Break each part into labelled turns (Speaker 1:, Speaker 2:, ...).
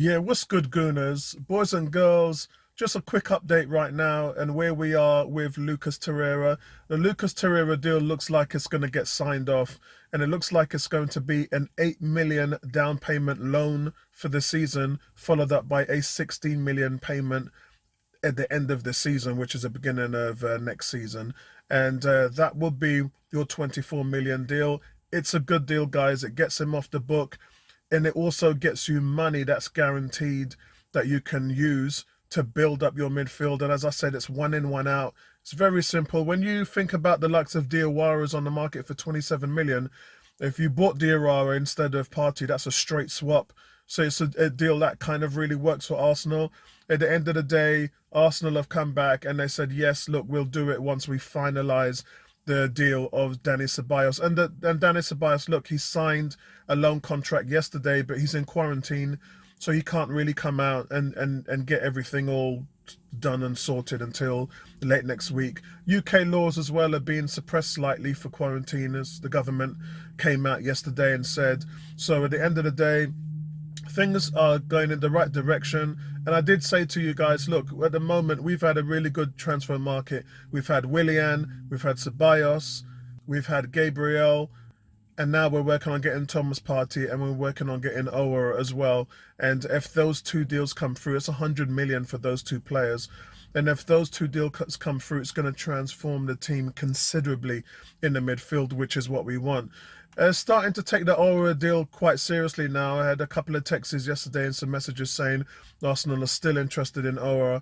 Speaker 1: Yeah, what's good, Gooners? Boys and girls, just a quick update right now and where we are with Lucas Torreira. The Lucas Torreira deal looks like it's going to get signed off, and it looks like it's going to be an 8 million down payment loan for the season, followed up by a 16 million payment at the end of the season, which is the beginning of next season. And that will be your 24 million deal. It's a good deal, guys. It gets him off the book, and it also gets you money that's guaranteed that you can use to build up your midfield. And as I said, it's one in, one out. It's very simple. When you think about the likes of Diawara's on the market for 27 million, if you bought Diawara instead of Partey, that's a straight swap. So it's a deal that kind of really works for Arsenal. At the end of the day, Arsenal have come back and they said, yes, look, we'll do it once we finalise the deal of Dani Ceballos. And Dani Ceballos, look, he signed a loan contract yesterday, but he's in quarantine, so he can't really come out and get everything all done and sorted until late next week. UK laws as well are being suppressed slightly for quarantine, as the government came out yesterday and said. So at the end of the day, things are going in the right direction. And I did say to you guys, look, at the moment, we've had a really good transfer market. We've had Willian, we've had Ceballos, we've had Gabriel, and now we're working on getting Thomas Partey, and we're working on getting Ower as well. And if those two deals come through, it's 100 million for those two players. And if those two deals come through, it's going to transform the team considerably in the midfield, which is what we want. Starting to take the Ower deal quite seriously now. I had a couple of texts yesterday and some messages saying Arsenal are still interested in Ower.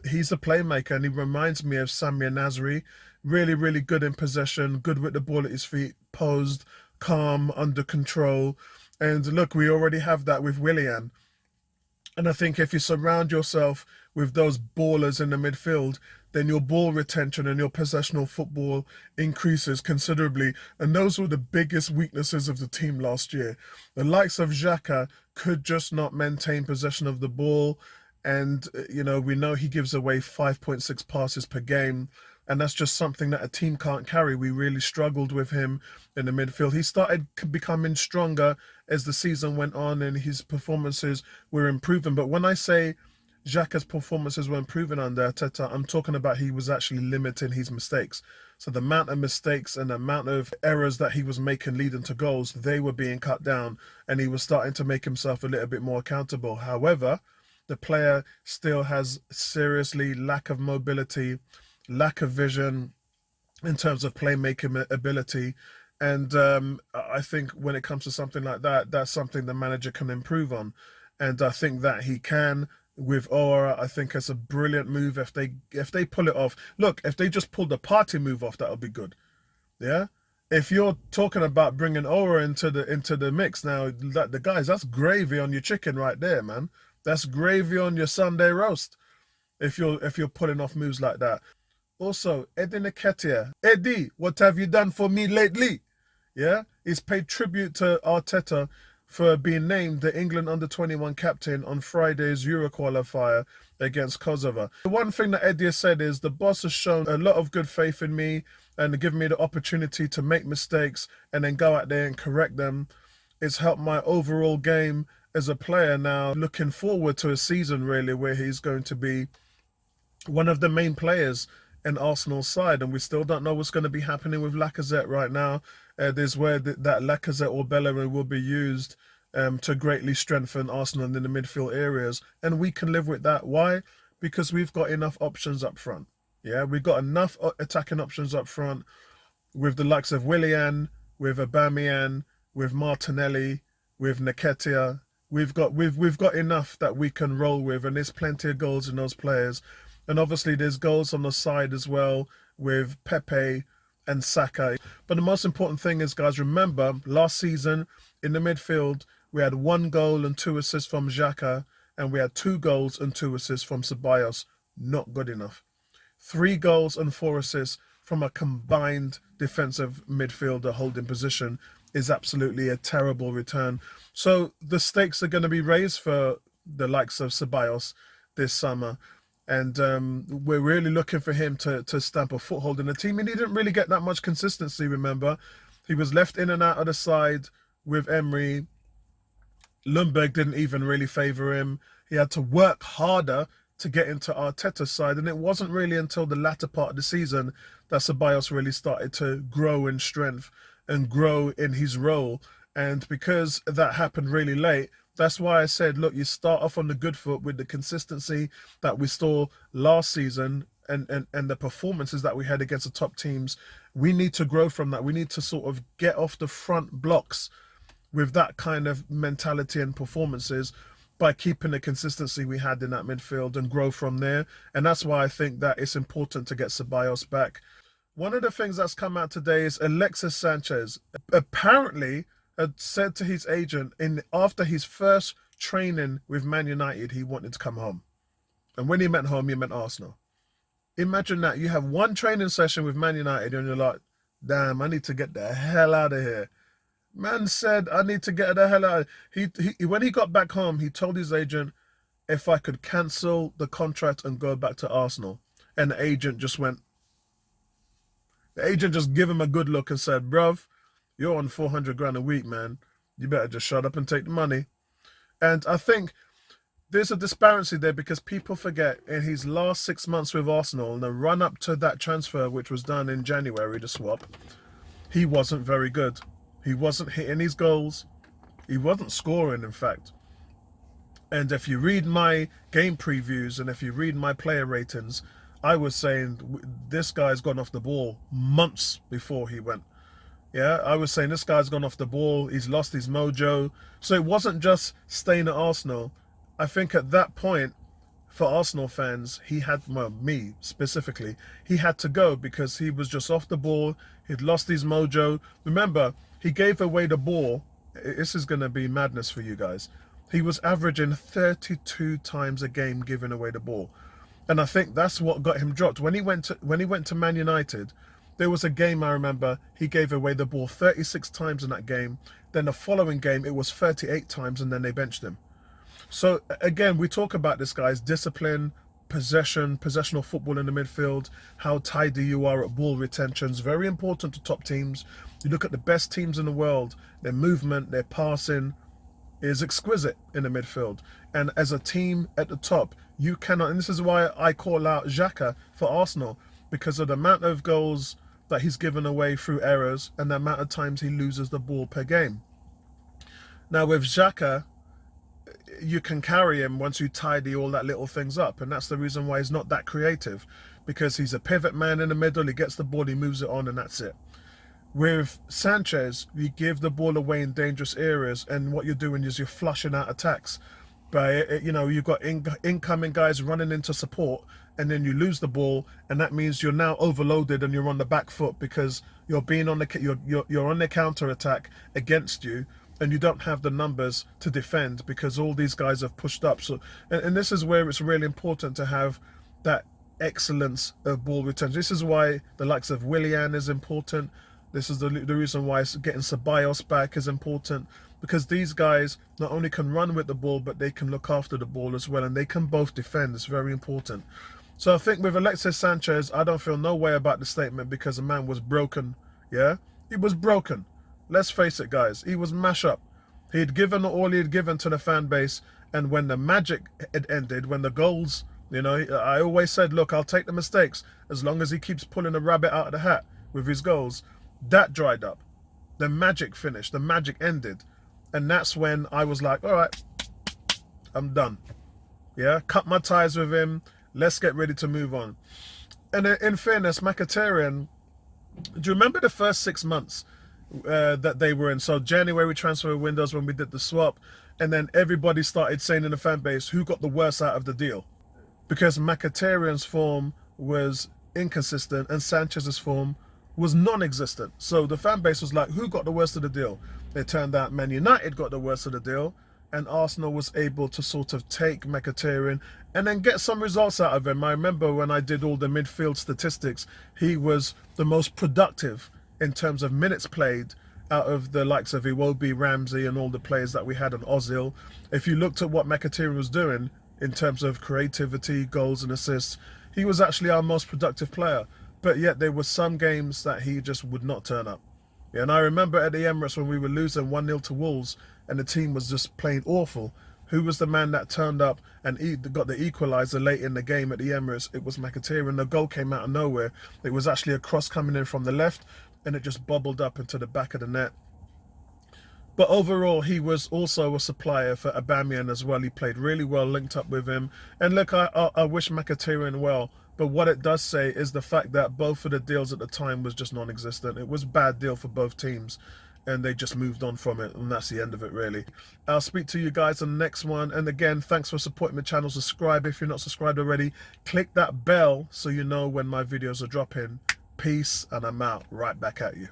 Speaker 1: He's a playmaker, and he reminds me of Samir Nasri. Really, really good in possession, good with the ball at his feet, posed, calm, under control. And look, we already have that with Willian. And I think if you surround yourself with those ballers in the midfield, then your ball retention and your possessional football increases considerably. And those were the biggest weaknesses of the team last year. The likes of Xhaka could just not maintain possession of the ball. And, we know he gives away 5.6 passes per game. And that's just something that a team can't carry. We really struggled with him in the midfield. He started becoming stronger as the season went on and his performances were improving. But when I say Xhaka's performances were improving under Arteta, I'm talking about he was actually limiting his mistakes. So the amount of mistakes and the amount of errors that he was making leading to goals, they were being cut down, and he was starting to make himself a little bit more accountable. However, the player still has seriously lack of mobility, lack of vision in terms of playmaking ability. And I think when it comes to something like that, that's something the manager can improve on. And I think that he can with Aura. I think it's a brilliant move if they pull it off. Look, if they just pull the Partey move off, that would be good. Yeah. If you're talking about bringing Aura into the mix now, the guys, that's gravy on your chicken right there, man. That's gravy on your Sunday roast. If you're pulling off moves like that. Also, Eddie Nketiah. Eddie, what have you done for me lately? Yeah, he's paid tribute to Arteta for being named the England under-21 captain on Friday's Euro qualifier against Kosovo. The one thing that Eddie has said is the boss has shown a lot of good faith in me and given me the opportunity to make mistakes and then go out there and correct them. It's helped my overall game as a player now. Looking forward to a season really where he's going to be one of the main players in Arsenal's side, and we still don't know what's going to be happening with Lacazette right now. There's where that Lacazette or Bellerin will be used to greatly strengthen Arsenal in the midfield areas, and we can live with that. Why? Because we've got enough options up front. Yeah, we've got enough attacking options up front with the likes of Willian, with Aubameyang, with Martinelli, with Nketiah. We've got enough that we can roll with, and there's plenty of goals in those players. And obviously there's goals on the side as well with Pepe and Saka. But the most important thing is, guys, remember last season in the midfield, we had 1 goal and 2 assists from Xhaka, and we had 2 goals and 2 assists from Ceballos. Not good enough. 3 goals and 4 assists from a combined defensive midfielder holding position is absolutely a terrible return. So the stakes are going to be raised for the likes of Ceballos this summer. And we're really looking for him to stamp a foothold in the team. And he didn't really get that much consistency, remember. He was left in and out of the side with Emery. Lundberg didn't even really favour him. He had to work harder to get into Arteta's side, and it wasn't really until the latter part of the season that Ceballos really started to grow in strength and grow in his role. And because that happened really late, that's why I said, look, you start off on the good foot with the consistency that we saw last season and the performances that we had against the top teams. We need to grow from that. We need to sort of get off the front blocks with that kind of mentality and performances by keeping the consistency we had in that midfield and grow from there. And that's why I think that it's important to get Ceballos back. One of the things that's come out today is Alexis Sanchez apparently had said to his agent after his first training with Man United, he wanted to come home. And when he meant home, he meant Arsenal. Imagine that. You have one training session with Man United and you're like, damn, I need to get the hell out of here. Man said, I need to get the hell out. When he got back home, he told his agent if I could cancel the contract and go back to Arsenal. And the agent just gave him a good look and said, bruv, you're on 400 grand a week, man. You better just shut up and take the money. And I think there's a disparity there because people forget in his last 6 months with Arsenal and the run up to that transfer, which was done in January, the swap, he wasn't very good. He wasn't hitting his goals. He wasn't scoring, in fact. And if you read my game previews and if you read my player ratings, I was saying this guy's gone off the ball months before he went. Yeah, I was saying this guy's gone off the ball. He's lost his mojo. So it wasn't just staying at Arsenal. I think at that point, for Arsenal fans, he had, well, me specifically, he had to go because he was just off the ball. He'd lost his mojo. Remember, he gave away the ball. This is going to be madness for you guys. He was averaging 32 times a game giving away the ball. And I think that's what got him dropped. When he went to Man United, there was a game I remember he gave away the ball 36 times in that game. Then the following game, it was 38 times and then they benched him. So again, we talk about this guy's discipline, possessional football in the midfield, how tidy you are at ball retentions, very important to top teams. You look at the best teams in the world, their movement, their passing is exquisite in the midfield. And as a team at the top, you cannot, and this is why I call out Xhaka for Arsenal, because of the amount of goals that he's given away through errors and the amount of times he loses the ball per game. Now with Xhaka, you can carry him once you tidy all that little things up, and that's the reason why he's not that creative, because he's a pivot man in the middle. He gets the ball, he moves it on, and that's it. With Sanchez, you give the ball away in dangerous areas, and what you're doing is you're flushing out attacks. But you've got incoming guys running into support, and then you lose the ball, and that means you're now overloaded and you're on the back foot because you're being on you're on the counter attack against you. And you don't have the numbers to defend because all these guys have pushed up. So, and this is where it's really important to have that excellence of ball retention. This is why the likes of Willian is important. This is the reason why getting Ceballos back is important, because these guys not only can run with the ball, but they can look after the ball as well, and they can both defend. It's very important. So I think with Alexis Sanchez, I don't feel no way about the statement because the man was broken. Yeah, he was broken. Let's face it, guys. He was mash up. He had given all he had given to the fan base, and when the magic had ended, when the goals, I always said, look, I'll take the mistakes as long as he keeps pulling a rabbit out of the hat with his goals. That dried up. The magic finished. The magic ended. And that's when I was like, all right, I'm done. Yeah, cut my ties with him. Let's get ready to move on. And in fairness, Mkhitaryan, do you remember the first 6 months that they were in? So January transfer windows when we did the swap, and then everybody started saying in the fan base who got the worst out of the deal, because Mkhitaryan's form was inconsistent and Sanchez's form was non-existent. So the fan base was like, who got the worst of the deal? It turned out Man United got the worst of the deal, and Arsenal was able to sort of take Nketiah and then get some results out of him. I remember when I did all the midfield statistics, he was the most productive in terms of minutes played out of the likes of Iwobi, Ramsey, and all the players that we had on Ozil. If you looked at what Nketiah was doing in terms of creativity, goals and assists, he was actually our most productive player. But yet there were some games that he just would not turn up. Yeah, and I remember at the Emirates when we were losing 1-0 to Wolves and the team was just plain awful. Who was the man that turned up and got the equaliser late in the game at the Emirates? It was Nketiah, and the goal came out of nowhere. It was actually a cross coming in from the left, and it just bobbled up into the back of the net. But overall, he was also a supplier for Aubameyang as well. He played really well, linked up with him. And look, I wish Nketiah well. But what it does say is the fact that both of the deals at the time was just non-existent. It was a bad deal for both teams, and they just moved on from it, and that's the end of it, really. I'll speak to you guys on the next one. And again, thanks for supporting the channel. Subscribe if you're not subscribed already. Click that bell so you know when my videos are dropping. Peace, and I'm out. Right back at you.